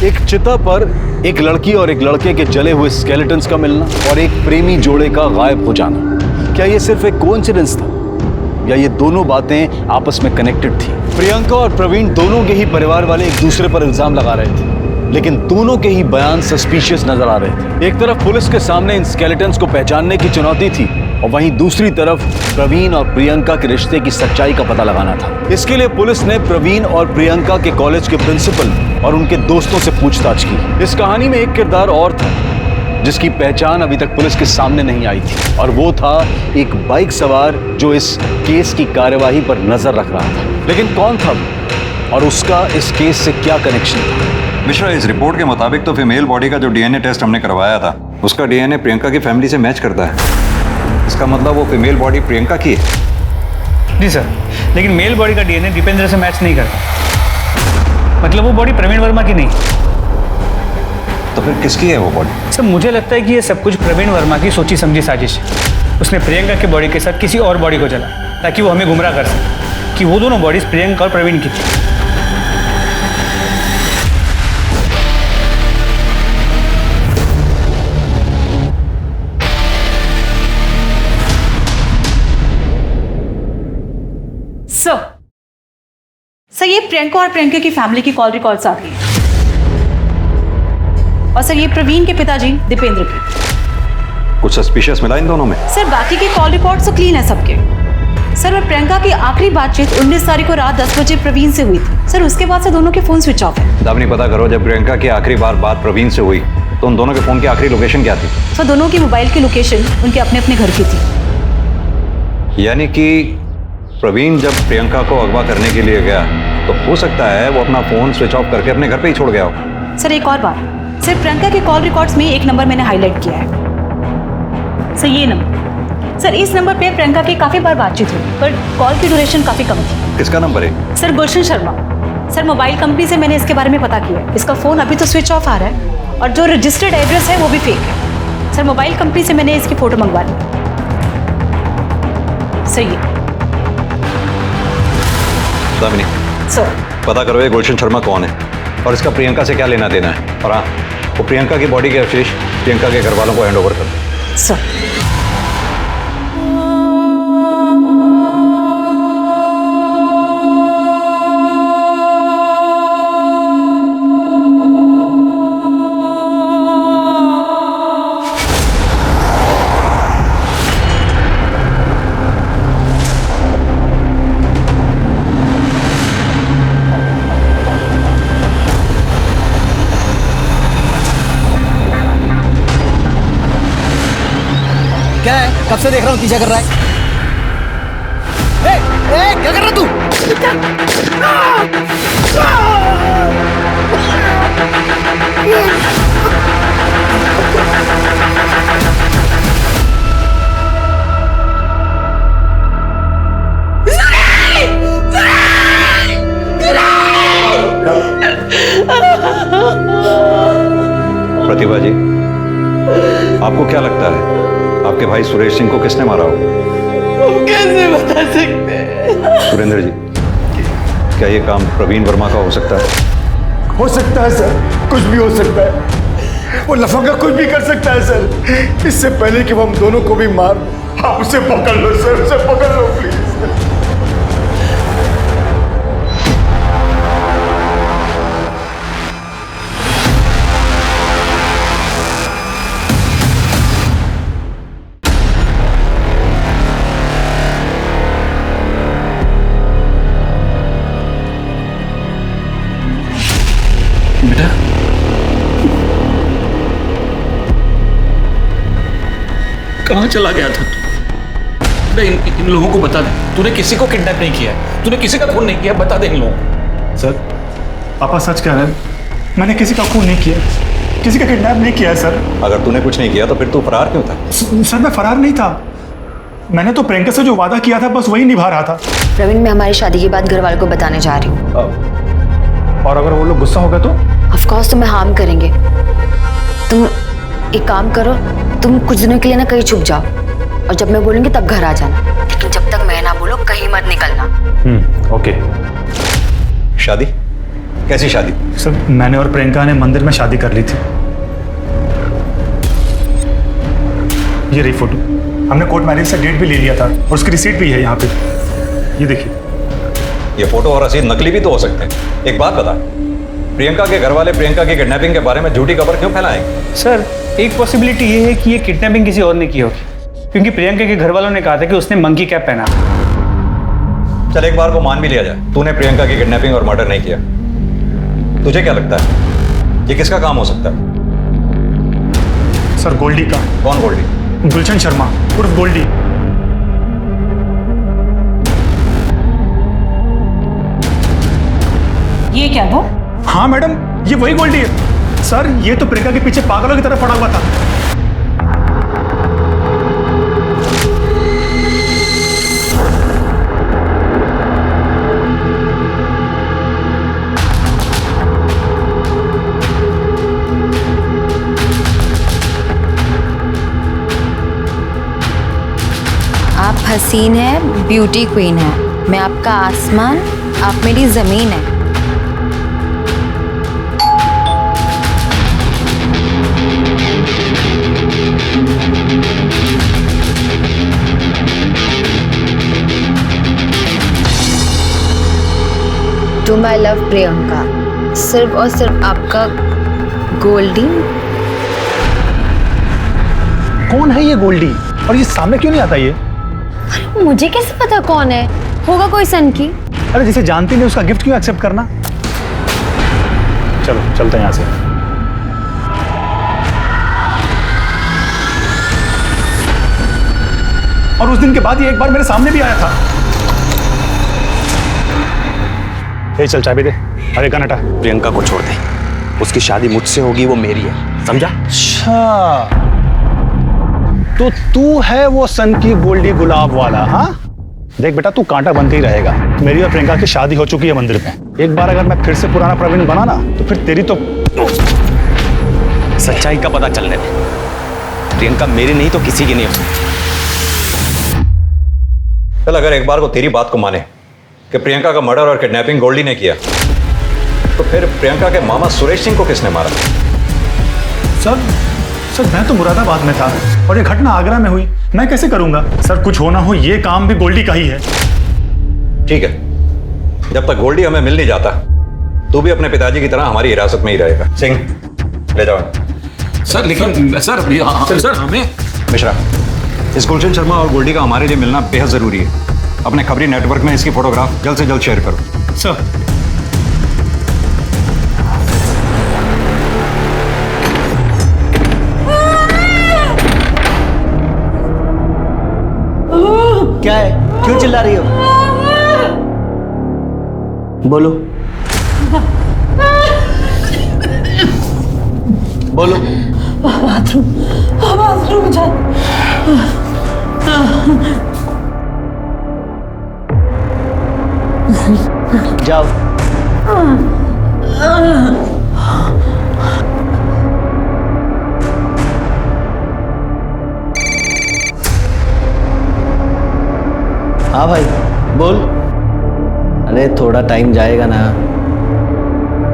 Speaker 4: एक चिता पर एक लड़की और एक लड़के के जले हुए स्केलेटन्स का मिलना और एक प्रेमी जोड़े का गायब हो जाना, क्या ये सिर्फ एक कोइंसिडेंस था या ये दोनों बातें आपस में कनेक्टेड थी? प्रियंका और प्रवीण दोनों के ही परिवार वाले एक दूसरे पर इल्जाम लगा रहे थे, लेकिन दोनों के ही बयान सस्पिशियस नजर आ रहे थे। एक तरफ पुलिस के सामने इन स्केलेटन्स को पहचानने की चुनौती थी और वहीं दूसरी तरफ प्रवीण और प्रियंका के रिश्ते की सच्चाई का पता लगाना था। इसके लिए पुलिस ने प्रवीण और प्रियंका के कॉलेज के प्रिंसिपल और उनके दोस्तों से पूछताछ की। इस कहानी में एक किरदार और था जिसकी पहचान अभी तक पुलिस के सामने नहीं आई थी, और वो था एक बाइक सवार जो इस केस की कार्यवाही पर नजर रख रहा था। लेकिन कौन था वो और उसका इस केस से क्या कनेक्शन था?
Speaker 2: मिश्रा, इस रिपोर्ट के मुताबिक तो फीमेल बॉडी का जो डीएनए टेस्ट हमने करवाया था उसका डीएनए प्रियंका की फैमिली से मैच करता है। इसका मतलब वो फीमेल बॉडी प्रियंका की है।
Speaker 3: जी सर, लेकिन मेल बॉडी का डीएनए दीपेंद्र से मैच नहीं करता। मतलब वो बॉडी प्रवीण वर्मा की नहीं।
Speaker 2: तो फिर किसकी है वो बॉडी?
Speaker 3: सर मुझे लगता है कि ये सब कुछ प्रवीण वर्मा की सोची समझी साजिश है। उसने प्रियंका की बॉडी के साथ किसी और बॉडी को जला ताकि वो हमें गुमराह कर सके कि वो दोनों बॉडीज प्रियंका और प्रवीण की थी।
Speaker 13: सर ये प्रियंका और प्रियंका की फैमिली की कॉल रिकॉर्ड्स आ गई हैं। और सर ये प्रवीण के पिताजी दीपेंद्र के।
Speaker 2: कुछ सस्पिशियस मिला इन दोनों में?
Speaker 13: सर बाकी के कॉल रिकॉर्ड्स तो क्लीन है सबके। सर और प्रियंका की आखिरी बातचीत 19 तारीख को रात 10 बजे प्रवीण से हुई थी। सर उसके बाद से दोनों के फोन स्विच ऑफ है।
Speaker 2: दामिनी, पता करो जब प्रियंका की आखिरी बात प्रवीण से हुई तो उन दोनों के फोन की आखिरी लोकेशन क्या थी?
Speaker 13: सर दोनों की मोबाइल की लोकेशन उनके अपने अपने घर की थी।
Speaker 2: यानी कि प्रवीण जब प्रियंका को अगवा करने के लिए गया तो हो सकता है वो अपना फोन स्विच ऑफ करके अपने घर पे ही छोड़ गया हो।
Speaker 13: सर एक और बात, सर प्रियंका के कॉल रिकॉर्ड्स में एक नंबर मैंने हाईलाइट किया है। सर ये नंबर, सर इस नंबर पे प्रियंका की काफी बार बातचीत हुई पर कॉल की ड्यूरेशन काफी कम थी।
Speaker 2: किसका नंबर है?
Speaker 13: सर गुलशन शर्मा। सर मोबाइल कंपनी से मैंने इसके बारे में पता किया है। इसका फोन अभी तो स्विच ऑफ आ रहा है और जो रजिस्टर्ड एड्रेस है वो भी फेक है। सर मोबाइल कंपनी से मैंने इसकी फोटो मंगवा ली। सही है
Speaker 2: दामिनी,
Speaker 13: सर।
Speaker 2: पता करो ये गुलशन शर्मा कौन है और इसका प्रियंका से क्या लेना देना है। और हाँ, वो प्रियंका की बॉडी के अवशेष प्रियंका के घर वालों को हैंड ओवर कर दो।
Speaker 13: सर
Speaker 6: क्या है? कब से देख रहा हूँ पीछा कर रहा है। क्या कर रहा तू?
Speaker 2: प्रतिभा जी, आपको क्या लगता है आपके भाई सुरेश सिंह को किसने मारा हो?
Speaker 10: हम कैसे बता सकते हैं?
Speaker 2: सुरेंद्र जी, क्या ये काम प्रवीण वर्मा का हो सकता है?
Speaker 5: हो सकता है सर, कुछ भी हो सकता है। वो लफंगा कुछ भी कर सकता है सर। इससे पहले कि वो हम दोनों को भी मार, आप उसे पकड़ लो सर, उसे पकड़ लो प्लीज।
Speaker 11: बेटा, कहाँ चला गया था तू? बेटा, इन लोगों को बता दे, तूने किसी को किडनैप नहीं किया है, तूने किसी का खून नहीं किया, बता दे इन लोगों को।
Speaker 3: सर पापा सच कह रहे हैं, मैंने किसी का खून नहीं किया, किसी का किडनैप नहीं किया है सर।
Speaker 2: अगर तूने कुछ नहीं किया तो फिर तू फरार क्यों था?
Speaker 3: सर मैं फरार नहीं था, मैंने तो प्रियंका से जो वादा किया था बस वही निभा रहा था।
Speaker 7: प्रवीण, मैं हमारी शादी की बात घर वालों को बताने जा रही हूँ।
Speaker 3: और अगर वो लोग गुस्सा हो गए तो?
Speaker 7: ऑफ कोर्स तुम्हें हार्म करेंगे। तुम एक काम करो, तुम कुछ दिनों के लिए ना कहीं छुप जाओ और जब मैं बोलूंगी तब घर आ जाना, लेकिन जब तक मैं ना बोलूं कहीं मत निकलना।
Speaker 3: ओके।
Speaker 2: शादी कैसी शादी?
Speaker 3: सर मैंने और प्रियंका ने मंदिर में शादी कर ली थी। ये रही फोटो, हमने कोर्ट मैरिज से डेट भी ले लिया था और उसकी रिसीट भी है यहाँ पे, ये देखिए।
Speaker 2: ये फोटो और रसीद नकली भी तो हो सकते हैं। एक बात बता, प्रियंका के घर वाले प्रियंका की किडनैपिंग के बारे में झूठी खबर क्यों फैलाएंगे?
Speaker 3: सर एक पॉसिबिलिटी ये है कि ये किडनैपिंग किसी और ने की होगी, क्योंकि प्रियंका के घर वालों ने कहा था कि उसने मंकी कैप पहना।
Speaker 2: चल एक बार को मान भी लिया जाए, तूने प्रियंका की किडनैपिंग और मर्डर नहीं किया। तुझे क्या लगता है ये किसका काम हो सकता है?
Speaker 3: सर गोल्डी का।
Speaker 2: कौन गोल्डी?
Speaker 3: गुलशन शर्मा उर्फ गोल्डी।
Speaker 13: ये क्या वो?
Speaker 3: हाँ मैडम, ये वही गोल्डी है। सर ये तो प्रियंका के पीछे पागलों की तरह पड़ा हुआ था।
Speaker 7: आप हसीन है, ब्यूटी क्वीन है, मैं आपका आसमान, आप मेरी जमीन है। टू माई लव प्रियंका, सिर्फ और सिर्फ आपका गोल्डी।
Speaker 3: कौन है ये गोल्डी और ये सामने क्यों नहीं आता ये?
Speaker 7: मुझे कैसे पता कौन है? होगा कोई सन की।
Speaker 3: अरे जिसे जानती नहीं उसका गिफ्ट क्यों एक्सेप्ट करना? चलो चलते हैं यहाँ से। और उस दिन के बाद ये एक बार मेरे सामने भी आया था। ए चल चाबी दे। अरे गन हटा।
Speaker 12: प्रियंका को छोड़ दे, उसकी शादी मुझसे होगी, वो मेरी है, समझा?
Speaker 3: अच्छा तो तू है वो सन की गोल्डी गुलाब वाला? हाँ देख बेटा, तू कांटा बन के ही रहेगा। मेरी और प्रियंका की शादी हो चुकी है मंदिर में। एक बार अगर मैं फिर से पुराना प्रवीण बना ना तो फिर तेरी तो
Speaker 12: सच्चाई का पता चलने दे। प्रियंका मेरी नहीं तो किसी की नहीं हो सकती।
Speaker 2: चल अगर एक बार को तेरी बात को माने कि प्रियंका का मर्डर और किडनैपिंग गोल्डी ने किया, तो फिर प्रियंका के मामा सुरेश सिंह को किसने मारा?
Speaker 3: सर मैं तो मुरादाबाद में था और ये घटना आगरा में हुई, मैं कैसे करूंगा? सर कुछ होना हो ये काम भी गोल्डी का ही है।
Speaker 2: ठीक है, जब तक गोल्डी हमें मिल नहीं जाता तू भी अपने पिताजी की तरह हमारी हिरासत में ही रहेगा। सिंह ले जाओ।
Speaker 11: सर लेकिन सर हमें
Speaker 2: मिश्रा, इस गुलशन शर्मा और गोल्डी का हमारे लिए मिलना बेहद जरूरी है। अपने खबरी नेटवर्क में इसकी फोटोग्राफ जल्द से जल्द शेयर करो।
Speaker 3: सर
Speaker 6: क्या है? क्यों चिल्ला रही हो? बोलो बोलो।
Speaker 10: बाथरूम जा।
Speaker 6: जाओ। हाँ भाई बोल। अरे थोड़ा टाइम जाएगा ना।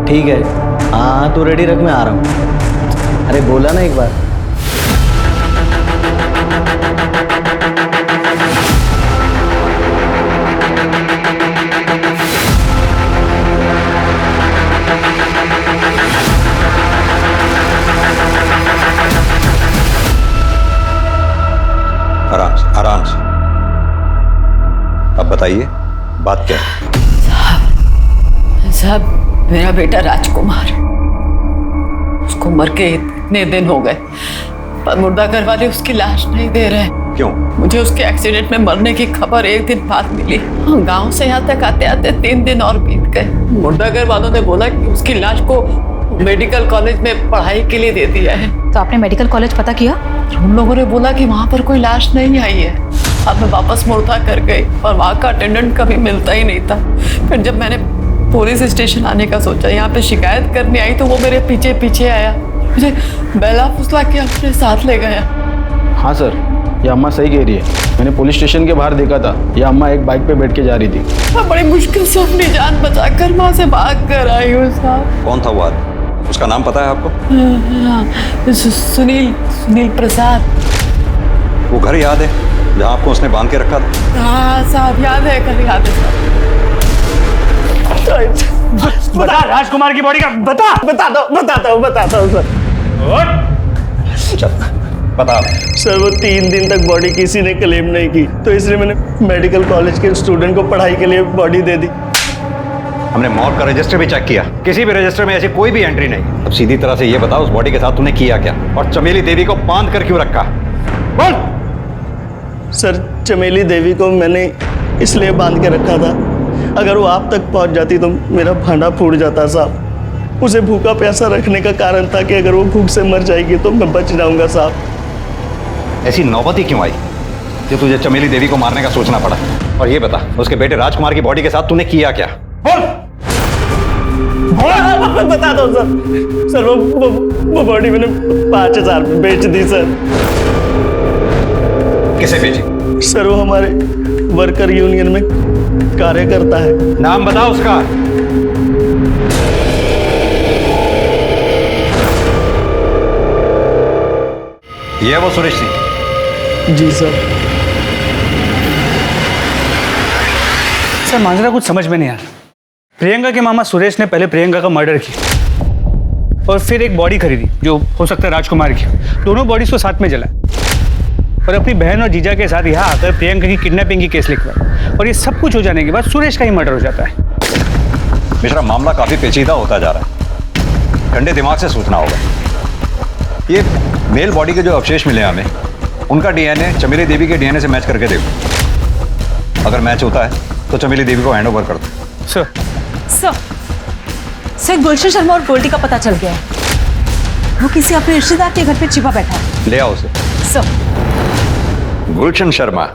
Speaker 6: ठीक है, हाँ तू रेडी रख, मैं आ रहा हूँ। अरे बोला ना एक बार।
Speaker 2: आराम से। अब बताइए बात क्या है?
Speaker 10: साहब मेरा बेटा राजकुमार, उसको मर के इतने दिन हो गए, पर मुर्दाघर वाले उसकी लाश नहीं दे रहे।
Speaker 2: क्यों?
Speaker 10: मुझे उसके एक्सीडेंट में मरने की खबर एक दिन बाद मिली। गांव से यहाँ तक आते आते 3 दिन और बीत गए। मुर्दाघर वालों ने बोला कि उसकी लाश को मेडिकल कॉलेज में पढ़ाई के लिए दे दिया है।
Speaker 13: तो आपने मेडिकल कॉलेज पता किया?
Speaker 10: उन लोगों ने बोला कि वहाँ पर कोई लाश नहीं आई है। अब मैं वापस मुर्दा कर गई और वहाँ का अटेंडेंट कभी मिलता ही नहीं था। फिर जब मैंने पुलिस स्टेशन आने का सोचा, यहाँ पे शिकायत करने आई, तो वो मेरे पीछे पीछे आया, मुझे बेला फुसला के अपने साथ ले गया।
Speaker 4: हाँ सर, ये अम्मा सही कह रही है। मैंने पुलिस स्टेशन के बाहर देखा था, ये अम्मा एक बाइक पे बैठ के जा रही थी।
Speaker 10: मैं बड़ी मुश्किल से अपनी जान बचाकर वहां से भाग कर आई हूँ साहब।
Speaker 2: कौन था वो आदमी? उसका नाम पता है आपको?
Speaker 10: हाँ, सुनील प्रसाद।
Speaker 2: वो घर याद है जहाँ आपको उसने बांध के रखा था?
Speaker 10: हाँ साहब, याद है, कल याद है साहब।
Speaker 3: बता राजकुमार की बॉडी का बताता हूँ सर।
Speaker 2: बता।
Speaker 14: सर वो 3 दिन तक बॉडी किसी ने क्लेम नहीं की, तो इसलिए मैंने मेडिकल कॉलेज के स्टूडेंट को पढ़ाई के लिए बॉडी दे दी।
Speaker 2: हमने मौत का रजिस्टर भी चेक किया, किसी भी रजिस्टर में ऐसी कोई भी एंट्री नहीं। अब सीधी तरह से ये बता, उस बॉडी के साथ तूने किया क्या, और चमेली देवी को बांध कर क्यों रखा? बोल।
Speaker 14: सर चमेली देवी को मैंने इसलिए बांध के रखा था, अगर वो आप तक पहुंच जाती तो मेरा भांडा फूट जाता साहब। उसे भूखा प्यासा रखने का कारण था कि अगर वो भूख से मर जाएगी तो मैं बच जाऊंगा साहब।
Speaker 2: ऐसी नौबत ही क्यों आई कि तुझे चमेली देवी को मारने का सोचना पड़ा? और ये बता, उसके बेटे राजकुमार की बॉडी के साथ तूने किया क्या? बोल।
Speaker 14: बता दो सर। वो बॉडी मैंने 5000 में बेच दी सर।
Speaker 2: किसे बेची?
Speaker 14: सर वो हमारे वर्कर यूनियन में कार्य करता है।
Speaker 2: नाम बता उसका। ये वो सुरेश सिंह?
Speaker 14: जी सर।
Speaker 3: सर मांजरा कुछ समझ में नहीं आ रहा। प्रियंका के मामा सुरेश ने पहले प्रियंका का मर्डर किया और फिर एक बॉडी खरीदी जो हो सकता है राजकुमार की। दोनों बॉडीज को साथ में जलाया और अपनी बहन और जीजा के साथ यहाँ आकर प्रियंका की किडनैपिंग की केस लिखवाया। और ये सब कुछ हो जाने के बाद सुरेश का ही मर्डर हो जाता है।
Speaker 2: मिश्रा, मामला काफी पेचीदा होता जा रहा है, ठंडे दिमाग से सोचना होगा। ये मेल बॉडी के जो अवशेष मिले हमें, उनका डीएनए चमेली देवी के डीएनए से मैच करके देखो। अगर मैच होता है तो चमेली देवी को हैंड ओवर कर दो।
Speaker 13: सर गुलशन शर्मा और गोल्डी का पता चल गया है। वो किसी अपने रिश्तेदार के घर पे छिपा बैठा है।
Speaker 2: ले आओ उसे।
Speaker 13: सर
Speaker 2: गुलशन शर्मा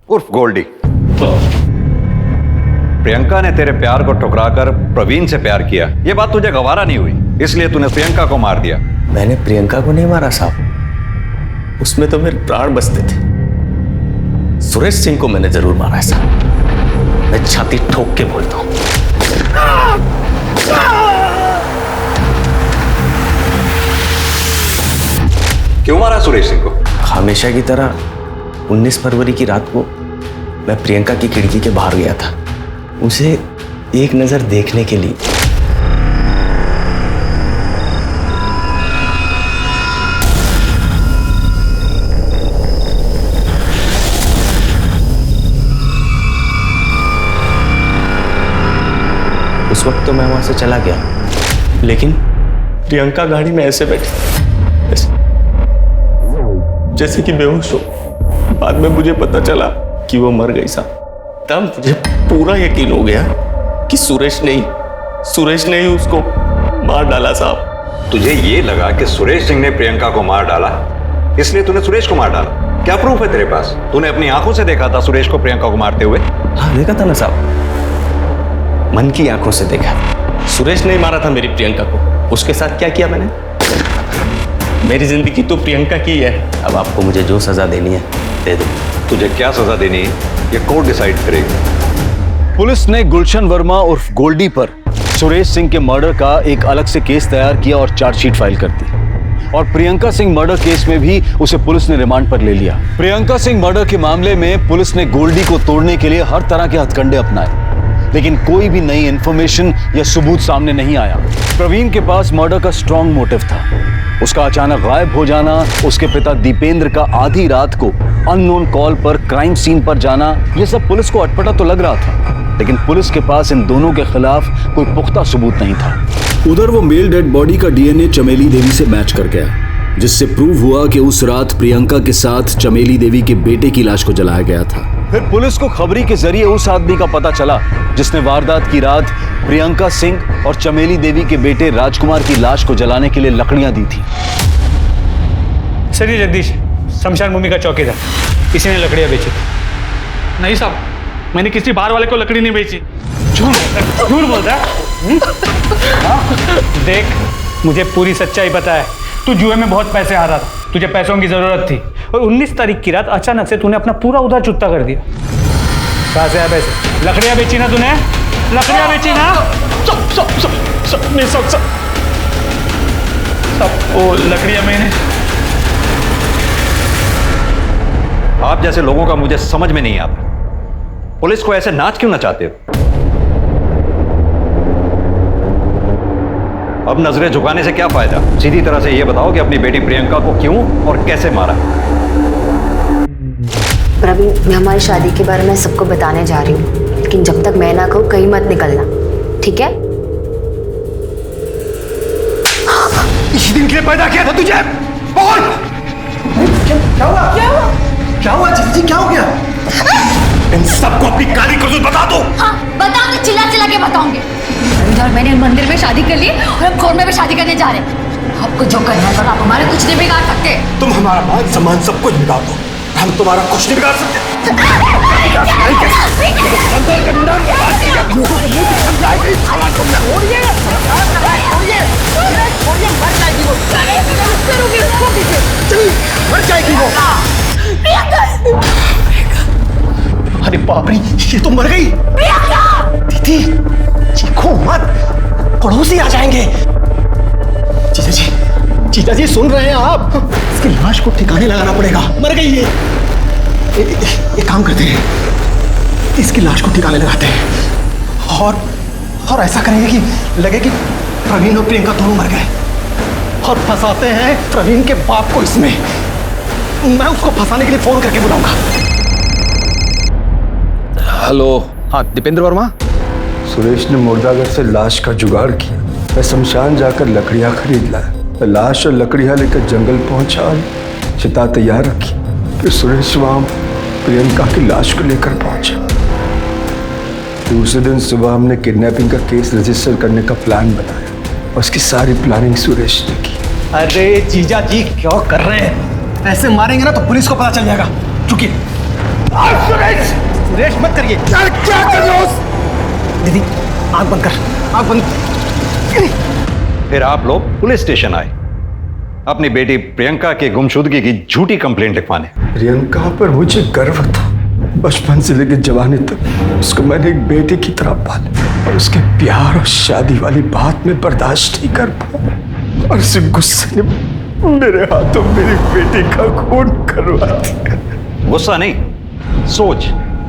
Speaker 2: उर्फ गोल्डी, प्रियंका ने तेरे प्यार को ठुकराकर प्रवीण से प्यार किया। ये बात तुझे गवारा नहीं हुई, इसलिए तूने प्रियंका को मार दिया।
Speaker 9: मैंने प्रियंका को नहीं मारा साहब, उसमें तो मेरे प्राण बसते थे। सुरेश सिंह को मैंने जरूर मारा है साहब, मैं छाती ठोक के बोलता हूं।
Speaker 2: क्यों मारा सुरेश सिंह को?
Speaker 9: हमेशा की तरह 19 फरवरी की रात को मैं प्रियंका की खिड़की के बाहर गया था, उसे एक नजर देखने के लिए। उस वक्त तो मैं वहां से चला गया, लेकिन प्रियंका गाड़ी में ऐसे बैठी जैसे कि बेहोश हो। बाद में मुझे पता चला कि वो मर गई साहब। तब मुझे पूरा यकीन हो गया कि सुरेश ने ही उसको मार डाला साहब।
Speaker 2: तुझे ये लगा कि सुरेश सिंह ने प्रियंका को मार डाला, इसलिए तूने सुरेश को मार डाला? क्या प्रूफ है तेरे पास? तूने अपनी आंखों से देखा था सुरेश को प्रियंका को मारते हुए?
Speaker 9: हाँ देखा था ना साहब, मन की आंखों से देखा। सुरेश ने ही मारा था मेरी प्रियंका को। उसके साथ क्या किया मैंने? मेरी जिंदगी तो प्रियंका की है। अब आपको मुझे जो सजा देनी है दे दो।
Speaker 2: तुझे क्या सजा देनी है ये कोर्ट डिसाइड करेगी।
Speaker 4: पुलिस ने गुलशन वर्मा उर्फ गोल्डी पर सुरेश सिंह के मर्डर का एक अलग से केस तैयार किया और चार्जशीट फाइल कर दी। और प्रियंका सिंह मर्डर केस में भी उसे पुलिस ने रिमांड पर ले लिया। प्रियंका सिंह मर्डर के मामले में पुलिस ने गोल्डी को तोड़ने के लिए हर तरह के हथकंडे अपनाए, लेकिन कोई भी नई इंफॉर्मेशन या सबूत सामने नहीं आया। प्रवीण के पास मर्डर का स्ट्रॉन्ग मोटिव था। उसका अचानक गायब हो जाना, उसके पिता दीपेंद्र का आधी रात को अननोन कॉल पर क्राइम सीन पर जाना, ये सब पुलिस को अटपटा तो लग रहा था, लेकिन पुलिस के पास इन दोनों के खिलाफ कोई पुख्ता सबूत नहीं था।
Speaker 15: उधर वो मेल डेड बॉडी का डीएनए चमेली देवी से मैच कर गया, जिससे प्रूव हुआ कि उस रात प्रियंका के साथ चमेली देवी के बेटे की लाश को जलाया गया था।
Speaker 4: फिर पुलिस को खबरी के जरिए उस आदमी का पता चला जिसने वारदात की रात प्रियंका सिंह और चमेली देवी के बेटे राजकुमार की लाश को जलाने के लिए लकड़ियां दी थी।
Speaker 3: सर ये जगदीश शमशान भूमि का चौकीदार, किसी ने लकड़ियां बेची?
Speaker 16: नहीं साहब, मैंने किसी बाहर वाले को लकड़ी नहीं बेची।
Speaker 3: झूठ बोलता है? देख मुझे पूरी सच्चाई पता है, तू जुए में बहुत पैसे हारा था,
Speaker 16: तुझे पैसों की जरूरत थी और 19 तारीख की रात अचानक से तूने अपना पूरा उधार चुकता कर दिया। कहाँ से आया पैसे? लकड़ियां बेची ना तूने? लकड़ियां बेची ना? सब वो लकड़ियां मैंने।
Speaker 2: आप जैसे लोगों का मुझे समझ में नहीं आता, पुलिस को ऐसे नाच क्यों नचाते हो? अब नजरें झुकाने से क्या फायदा? सीधी तरह से यह बताओ कि अपनी बेटी प्रियंका को क्यों और कैसे मारा?
Speaker 17: प्रवीण, मैं हमारी शादी के बारे में सबको बताने जा रही हूँ, लेकिन जब तक मैं ना कहूँ कहीं मत निकलना, ठीक है?
Speaker 6: इसी दिन के लिए पैदा किया था तुझे। बोल क्या हुआ? क्या हुआ? क्या हुआ जीजी, क्या हो गया? इन सबको अपनी काली करतूत बता दो।
Speaker 7: हाँ बताओगे, चिल्ला चिल्ला के बताओगे। और मैंने मंदिर में शादी कर ली और हम खोर में भी शादी करने जा रहे हैं। आपको जो करना है पर आप हमारे कुछ नहीं बिगाड़ सकते।
Speaker 5: तुम हमारा मान सम्मान सब कुछ बिगाड़ दो, हम तुम्हारा कुछ नहीं बिगाड़ सकते।
Speaker 6: अरे बाप रे, ये तो मर गई। दीदी चीखो मत, पड़ोसी आ जाएंगे। जीजा जी सुन रहे हैं आप? इसकी लाश को ठिकाने लगाना पड़ेगा, मर गई ये। एक काम करते हैं, इसकी लाश को ठिकाने लगाते हैं और ऐसा करेंगे कि लगे कि प्रवीण और प्रियंका दोनों मर गए, और फंसाते हैं प्रवीण के बाप को इसमें। मैं उसको फंसाने के लिए फोन करके बुलाऊंगा।
Speaker 5: हेलो।
Speaker 6: हाँ दीपेंद्र वर्मा।
Speaker 5: सुरेश ने मुर्दाघर से लाश का जुगाड़ किया। मैं शमशान जाकर लकड़ियां खरीद लाया। मैं लाश और लकड़ियां लेकर जंगल पहुंचा और चिता तैयार रखी। फिर सुरेश वहां प्रियंका की लाश को लेकर पहुंचा। दूसरे दिन सुबह हमने किडनैपिंग का केस रजिस्टर करने का प्लान बनाया। उसकी सारी प्लानिंग सुरेश ने की।
Speaker 6: अरे जीजा जी क्या कर रहे हैं? ऐसे मारेंगे ना तो पुलिस को पता चल जाएगा। चुकिए। सुरेश मत करिए। क्या कर रहे हो? दीदी आंख बंद कर, आंख बंद।
Speaker 2: फिर आप लोग पुलिस स्टेशन आए अपनी बेटी प्रियंका के गुमशुदगी की झूठी कंप्लेंट लिखवाने।
Speaker 5: प्रियंका पर मुझे गर्व था। बचपन से लेकर जवानी तक उसको मैंने एक बेटी की तरह पाला, और उसके प्यार और शादी वाली बात में बर्दाश्त नहीं कर पाया, और उसी गुस्से ने मेरे हाथों मेरी बेटी का खून करवा दिया।
Speaker 2: गुस्सा नहीं, सोच,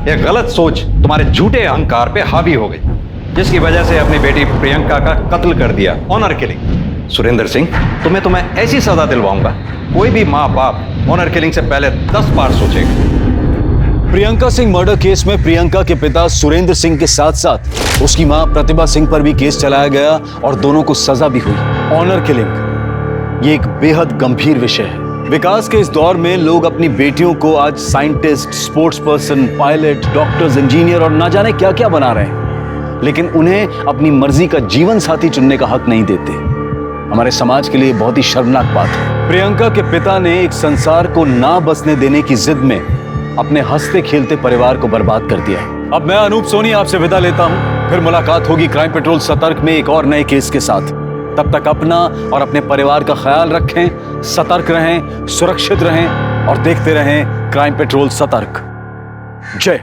Speaker 2: एक गलत सोच तुम्हारे झूठे अहंकार पे हावी हो गई, जिसकी वजह से अपनी बेटी प्रियंका का कत्ल कर दिया, ऑनर किलिंग। सुरेंद्र सिंह, तुम्हें ऐसी सजा दिलवाऊंगा, कोई भी माँ बाप ऑनर किलिंग से पहले 10 बार सोचेगा।
Speaker 4: प्रियंका सिंह मर्डर केस में प्रियंका के पिता सुरेंद्र सिंह के साथ साथ उसकी मां प्रतिभा सिंह पर भी केस चलाया गया और दोनों को सजा भी हुई। ऑनर किलिंग ये एक बेहद गंभीर विषय है। विकास के इस दौर में लोग अपनी बेटियों को आज scientist, sports person, pilot, doctors, engineer और ना जाने क्या क्या बना रहे हैं, लेकिन उन्हें अपनी मर्जी का जीवन साथी चुनने का हक नहीं देते। हमारे समाज के लिए बहुत ही शर्मनाक बात है। प्रियंका के पिता ने एक संसार को ना बसने देने की जिद में अपने हंसते खेलते परिवार को बर्बाद कर दिया है। अब मैं अनूप सोनी आपसे विदा लेता हूं, फिर मुलाकात होगी क्राइम पेट्रोल सतर्क में एक और नए केस के साथ। तब तक अपना और अपने परिवार का ख्याल रखें, सतर्क रहें, सुरक्षित रहें और देखते रहें क्राइम पेट्रोल सतर्क। जय